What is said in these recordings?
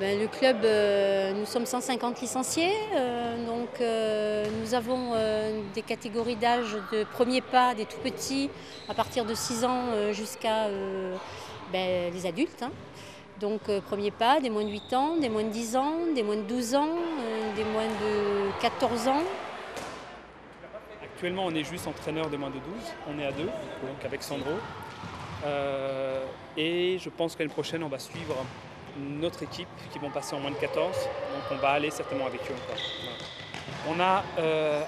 Le club, nous sommes 150 licenciés, nous avons des catégories d'âge de premier pas, des tout petits, à partir de 6 ans jusqu'à les adultes. Premier pas, des moins de 8 ans, des moins de 10 ans, des moins de 12 ans, des moins de 14 ans. Actuellement, on est juste entraîneur de moins de 12, on est à 2, donc avec Sandro. Et je pense que l'année prochaine, on va suivre notre équipe qui vont passer en moins de 14, donc on va aller certainement avec eux encore. Voilà.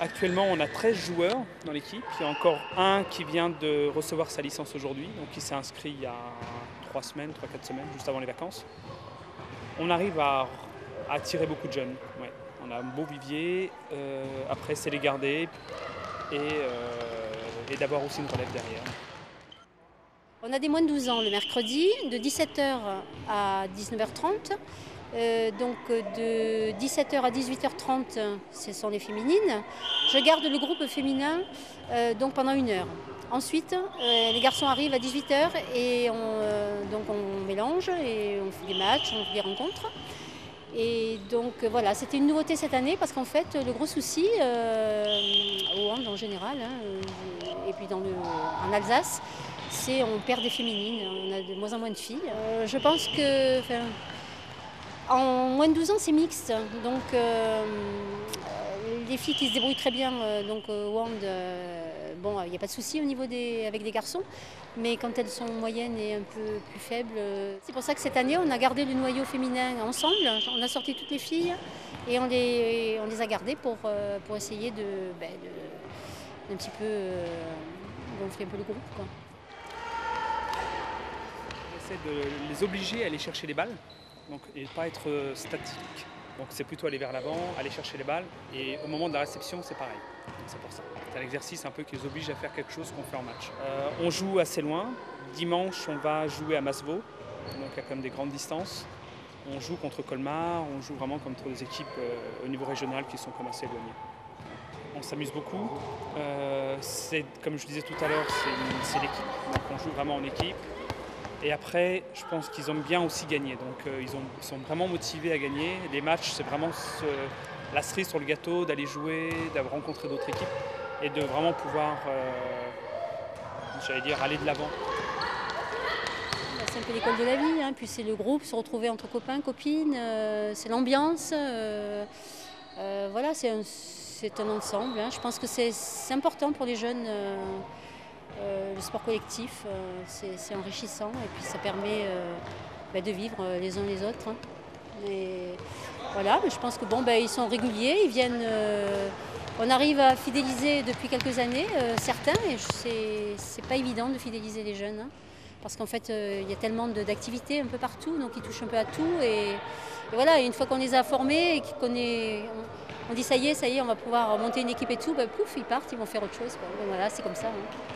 Actuellement, on a 13 joueurs dans l'équipe. Il y a encore un qui vient de recevoir sa licence aujourd'hui, donc il s'est inscrit il y a 3 semaines, 3-4 semaines, juste avant les vacances. On arrive à attirer beaucoup de jeunes. Ouais. On a un beau vivier, après c'est les garder et d'avoir aussi une relève derrière. On a des moins de 12 ans le mercredi, de 17h à 19h30. De 17h à 18h30, ce sont les féminines. Je garde le groupe féminin pendant 1 heure. Ensuite, les garçons arrivent à 18h et on mélange et on fait des matchs, on fait des rencontres. Et donc voilà, c'était une nouveauté cette année parce qu'en fait, le gros souci, au hand en général, et puis en Alsace, c'est on perd des féminines, on a de moins en moins de filles. Je pense que en moins de 12 ans, c'est mixte. Les filles qui se débrouillent très bien au hand, il n'y a pas de souci au niveau avec des garçons. Mais quand elles sont moyennes et un peu plus faibles, c'est pour ça que cette année, on a gardé le noyau féminin ensemble. On a sorti toutes les filles et on les a gardées pour essayer d'un petit peu gonfler un peu le groupe, quoi. J'essaie de les obliger à aller chercher les balles et ne pas être statique. Donc c'est plutôt aller vers l'avant, aller chercher les balles et au moment de la réception c'est pareil. C'est pour ça. C'est un exercice un peu qui les oblige à faire quelque chose qu'on fait en match. On joue assez loin. Dimanche on va jouer à Masevaux, donc il y a quand même des grandes distances. On joue contre Colmar, on joue vraiment contre des équipes au niveau régional qui sont comme assez éloignées. On s'amuse beaucoup. Comme je disais tout à l'heure, c'est l'équipe. Donc on joue vraiment en équipe. Et après, je pense qu'ils aiment bien aussi gagner. Donc ils sont vraiment motivés à gagner. Les matchs, c'est vraiment la cerise sur le gâteau, d'aller jouer, d'avoir rencontré d'autres équipes et de vraiment pouvoir, aller de l'avant. C'est un peu l'école de la vie, hein. Puis c'est le groupe, se retrouver entre copains, copines, c'est l'ambiance. Voilà, c'est un ensemble, hein. Je pense que c'est important pour les jeunes. Le sport collectif, c'est enrichissant et puis ça permet de vivre les uns les autres, hein. Et voilà, je pense que ils sont réguliers, ils viennent. On arrive à fidéliser depuis quelques années certains et c'est pas évident de fidéliser les jeunes, hein, parce qu'en fait il y a tellement d'activités un peu partout, donc ils touchent un peu à tout et voilà, et une fois qu'on les a formés et on dit ça y est, on va pouvoir monter une équipe et tout, pouf, ils partent, ils vont faire autre chose, quoi. Voilà, c'est comme ça, hein.